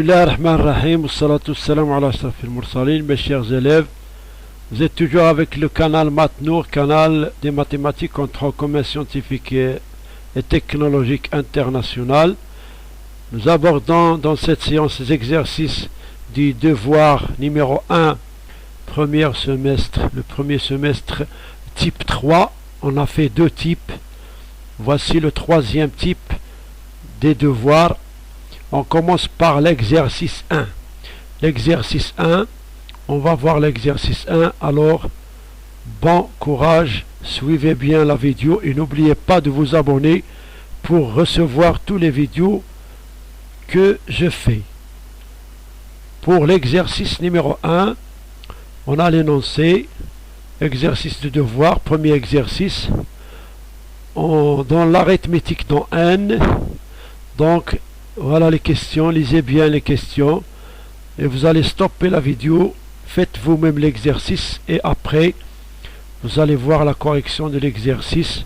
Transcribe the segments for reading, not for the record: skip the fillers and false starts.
Bismillah ar-Rahman ar-Rahim, salatu salam ala ashrafil mursalin. Mes chers élèves, vous êtes toujours avec le canal Matnour, canal des mathématiques en droit commun scientifique et technologique international. Nous abordons dans cette séance les exercices du devoir numéro 1, le premier semestre, type 3. On a fait deux types. Voici le troisième type des devoirs. On commence par l'exercice 1. L'exercice 1, on va voir l'exercice 1. Alors, bon courage, suivez bien la vidéo et n'oubliez pas de vous abonner pour recevoir tous les vidéos que je fais. Pour l'exercice numéro 1, on a l'énoncé, exercice de devoir, premier exercice, dans l'arithmétique dans N. Donc, voilà les questions, lisez bien les questions et vous allez stopper la vidéo, faites vous-même l'exercice et après vous allez voir la correction de l'exercice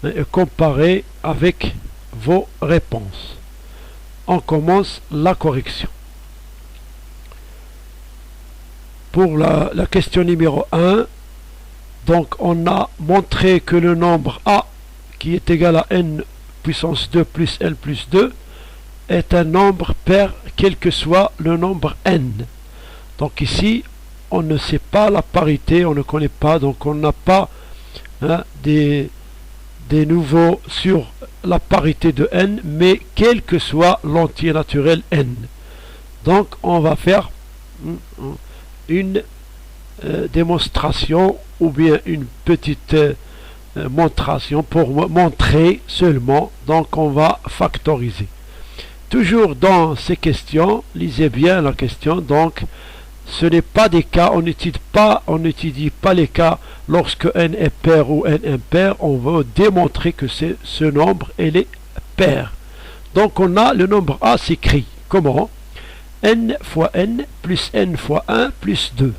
et comparer avec vos réponses. On commence la correction. Pour la question numéro 1, donc on a montré que le nombre A qui est égal à n puissance 2 plus n plus 2 est un nombre pair quel que soit le nombre n. Donc ici on ne sait pas la parité, on ne connaît pas, donc on n'a pas des nouveaux sur la parité de n, mais quel que soit l'entier naturel n. Donc on va faire une démonstration ou bien une petite monstration pour montrer seulement. Donc on va factoriser. Toujours dans ces questions, lisez bien la question. Donc, ce n'est pas des cas, on n'étudie pas les cas lorsque n est pair ou n impair. On veut démontrer que ce nombre est pair. Donc, on a le nombre A s'écrit comment? N fois n plus n fois 1 plus 2.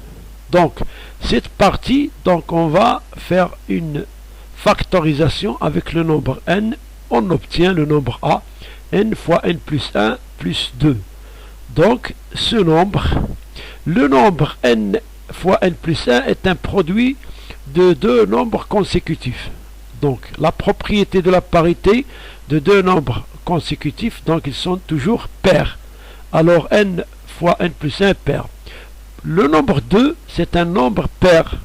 Donc, cette partie, donc on va faire une factorisation avec le nombre n. On obtient le nombre A. N fois n plus 1 plus 2. Donc, le nombre n fois n plus 1 est un produit de deux nombres consécutifs. Donc, la propriété de la parité de deux nombres consécutifs, donc ils sont toujours pairs. Alors, n fois n plus 1 est pair. Le nombre 2, c'est un nombre pair.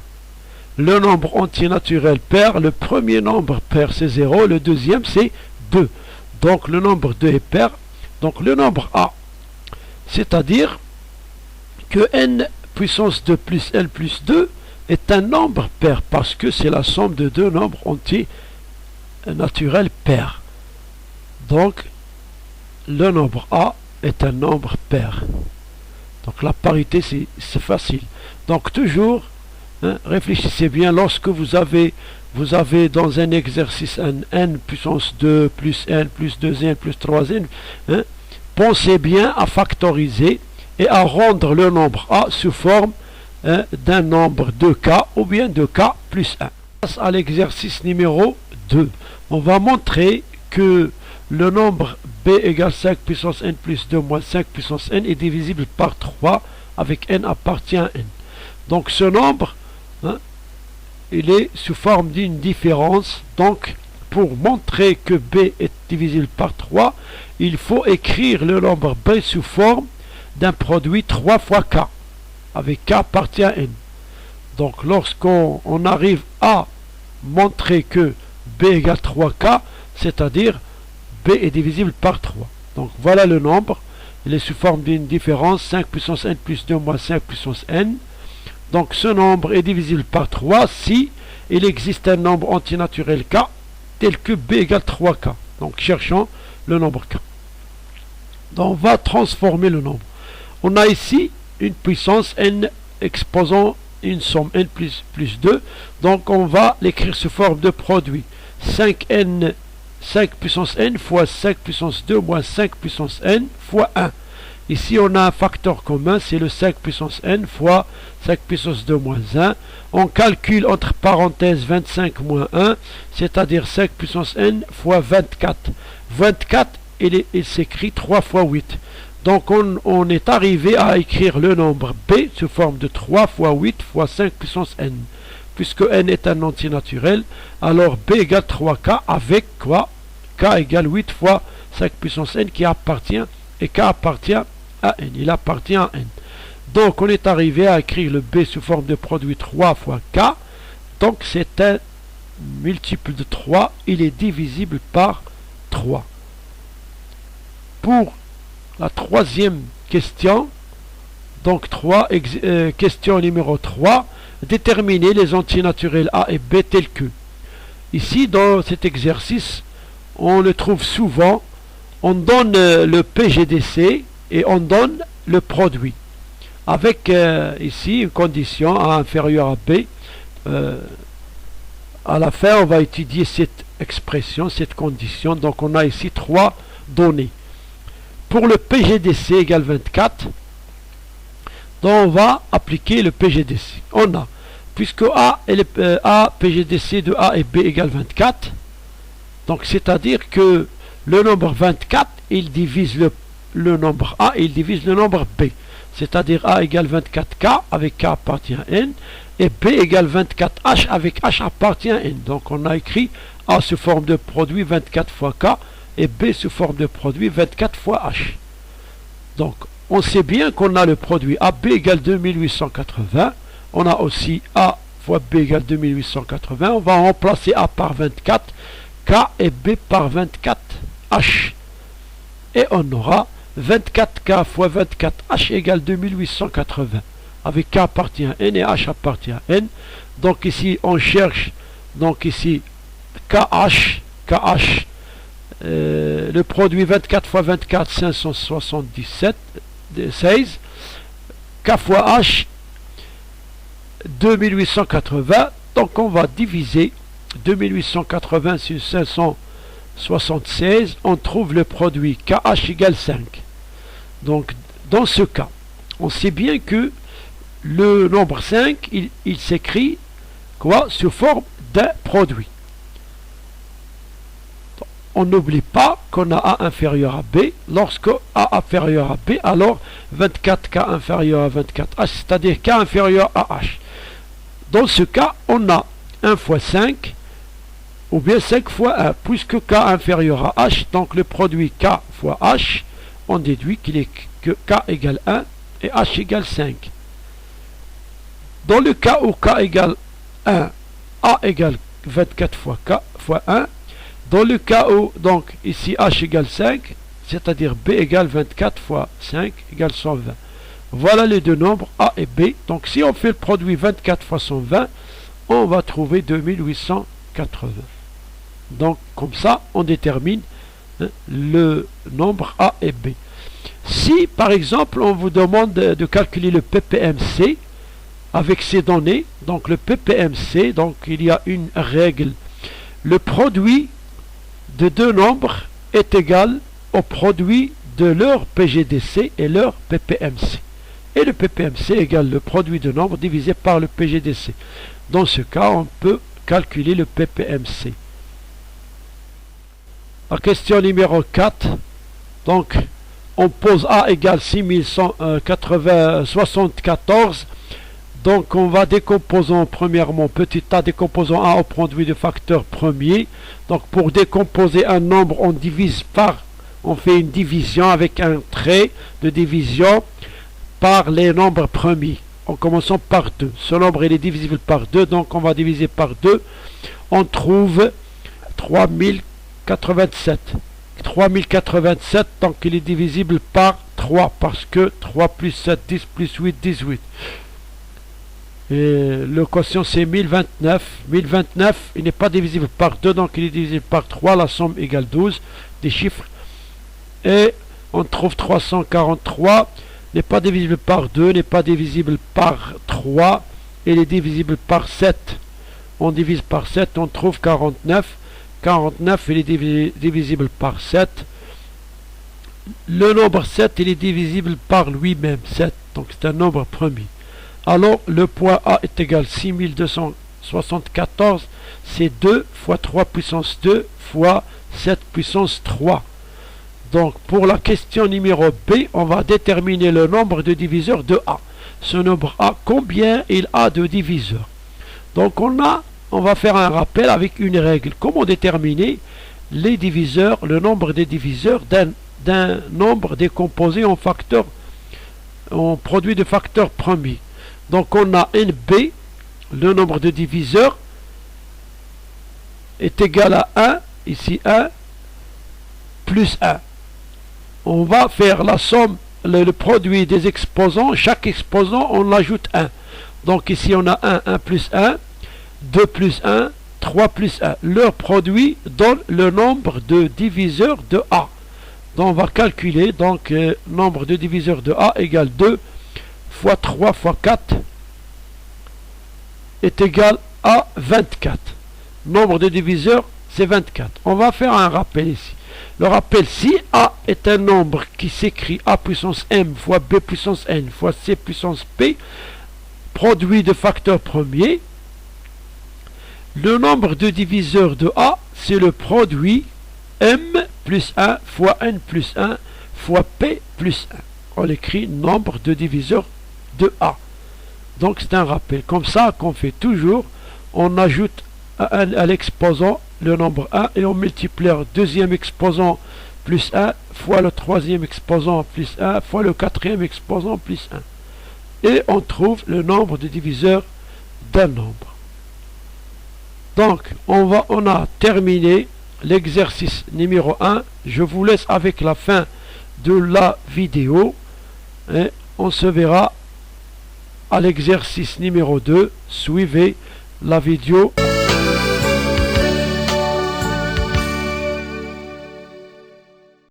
Le nombre entier naturel pair. Le premier nombre pair, c'est 0. Le deuxième, c'est 2. Donc le nombre 2 est pair. Donc le nombre A, c'est-à-dire que n puissance 2 plus n plus 2 est un nombre pair parce que c'est la somme de deux nombres entiers naturels pairs. Donc le nombre A est un nombre pair. Donc la parité, c'est facile. Donc toujours, réfléchissez bien lorsque vous avez dans un exercice un n puissance 2 plus n plus 2n plus 3n, pensez bien à factoriser et à rendre le nombre A sous forme d'un nombre 2k ou bien 2k plus 1. Face à l'exercice numéro 2, on va montrer que le nombre b égale 5 puissance n plus 2 moins 5 puissance n est divisible par 3 avec n appartient à n. Donc ce nombre, il est sous forme d'une différence. Donc, pour montrer que b est divisible par 3, il faut écrire le nombre b sous forme d'un produit 3 fois k, avec k appartient à n. Donc, lorsqu'on arrive à montrer que b égale 3k, c'est-à-dire b est divisible par 3. Donc, voilà le nombre. Il est sous forme d'une différence 5 puissance n plus 2 moins 5 puissance n. Donc ce nombre est divisible par 3 si il existe un nombre entier naturel k tel que b égale 3k. Donc cherchons le nombre k. Donc on va transformer le nombre. On a ici une puissance n exposant une somme n plus 2. Donc on va l'écrire sous forme de produit. 5 puissance n fois 5 puissance 2 moins 5 puissance n fois 1. Ici, on a un facteur commun, c'est le 5 puissance n fois 5 puissance 2 moins 1. On calcule entre parenthèses 25 moins 1, c'est-à-dire 5 puissance n fois 24. 24, il s'écrit 3 fois 8. Donc on est arrivé à écrire le nombre b sous forme de 3 fois 8 fois 5 puissance n. Puisque n est un entier naturel, alors b égale 3k avec quoi? K égale 8 fois 5 puissance n qui appartient, et k appartient à n, il appartient à n. Donc on est arrivé à écrire le b sous forme de produit 3 fois k, donc c'est un multiple de 3, il est divisible par 3. Pour la troisième question, donc question numéro 3, déterminer les entiers naturels a et b tels que. Ici, dans cet exercice, on le trouve souvent, on donne le PGDC et on donne le produit. Avec ici une condition a inférieure à b. À la fin, on va étudier cette expression, cette condition. Donc on a ici 3 données. Pour le PGDC égale 24, donc on va appliquer le PGDC. On a, puisque A PGDC de A et B égale 24, donc c'est-à-dire que le nombre 24, il divise le nombre A et il divise le nombre B. C'est-à-dire A égale 24K avec K appartient à N, et B égale 24H avec H appartient à N. Donc on a écrit A sous forme de produit 24 fois K, et B sous forme de produit 24 fois H. Donc on sait bien qu'on a le produit AB égale 2880, on a aussi A fois B égale 2880, on va remplacer A par 24, K et B par 24 H, et on aura 24K fois 24H égale 2880, avec K appartient à N et H appartient à N. Donc ici on cherche, donc ici KH, le produit 24 fois 24, 577, 16, K fois H, 2880, donc on va diviser 2880 sur 576, on trouve le produit KH égale 5. Donc dans ce cas, on sait bien que le nombre 5, il s'écrit quoi? Sous forme d'un produit. On n'oublie pas qu'on a A inférieur à B. Lorsque A inférieur à B, alors 24K inférieur à 24H, c'est-à-dire K inférieur à H. Dans ce cas, on a 1 fois 5, ou bien 5 fois 1, puisque K inférieur à H, donc le produit K fois H, on déduit que K égale 1 et H égale 5. Dans le cas où K égale 1, A égale 24 fois K fois 1. Dans le cas où, donc, ici H égale 5, c'est-à-dire B égale 24 fois 5 égale 120. Voilà les deux nombres A et B. Donc si on fait le produit 24 fois 120, on va trouver 2880. Donc comme ça, on détermine le nombre A et B. Si par exemple on vous demande de calculer le PPMC avec ces données, donc le PPMC, donc il y a une règle. Le produit de deux nombres est égal au produit de leur PGDC et leur PPMC. Et le PPMC égale le produit de nombres divisé par le PGDC. Dans ce cas, on peut calculer le PPMC. La question numéro 4. Donc, on pose A égale 6174. Donc, on va décomposant premièrement petit a, décomposant A au produit de facteur premier. Donc, pour décomposer un nombre, on divise par, on fait une division avec un trait de division par les nombres premiers. En commençant par 2. Ce nombre il est divisible par 2, donc on va diviser par 2. On trouve 3087. 3087, donc il est divisible par 3, parce que 3 plus 7, 10 plus 8, 18. Et le quotient c'est 1029. 1029, il n'est pas divisible par 2, donc il est divisible par 3. La somme égale 12 des chiffres. Et on trouve 343. N'est pas divisible par 2, n'est pas divisible par 3, il est divisible par 7. On divise par 7, on trouve 49. 49, il est divisible par 7. Le nombre 7, il est divisible par lui-même, 7. Donc c'est un nombre premier. Alors le point A est égal à 6274. C'est 2 fois 3 puissance 2 fois 7 puissance 3. Donc pour la question numéro B, on va déterminer le nombre de diviseurs de A. Ce nombre A, combien il a de diviseurs? Donc on va faire un rappel avec une règle. Comment déterminer les diviseurs, le nombre des diviseurs d'un nombre décomposé en facteurs, en produit de facteurs premiers. Donc on a NB, le nombre de diviseurs est égal à 1, ici 1, plus 1. On va faire la somme, le produit des exposants. Chaque exposant, on ajoute 1. Donc ici on a 1 plus 1, 2 plus 1, 3 plus 1. Leur produit donne le nombre de diviseurs de A. Donc on va calculer, donc nombre de diviseurs de A égale 2 fois 3 fois 4 est égal à 24. Nombre de diviseurs, c'est 24. On va faire un rappel ici. Le rappel, si A est un nombre qui s'écrit A puissance M fois B puissance N fois C puissance P, produit de facteurs premiers, le nombre de diviseurs de A, c'est le produit M plus 1 fois N plus 1 fois P plus 1. On écrit nombre de diviseurs de A. Donc c'est un rappel. Comme ça qu'on fait toujours, on ajoute à l'exposant le nombre 1 et on multiplie le deuxième exposant plus 1 fois le troisième exposant plus 1 fois le quatrième exposant plus 1. Et on trouve le nombre de diviseurs d'un nombre. Donc on a terminé l'exercice numéro 1. Je vous laisse avec la fin de la vidéo et on se verra à l'exercice numéro 2. Suivez la vidéo.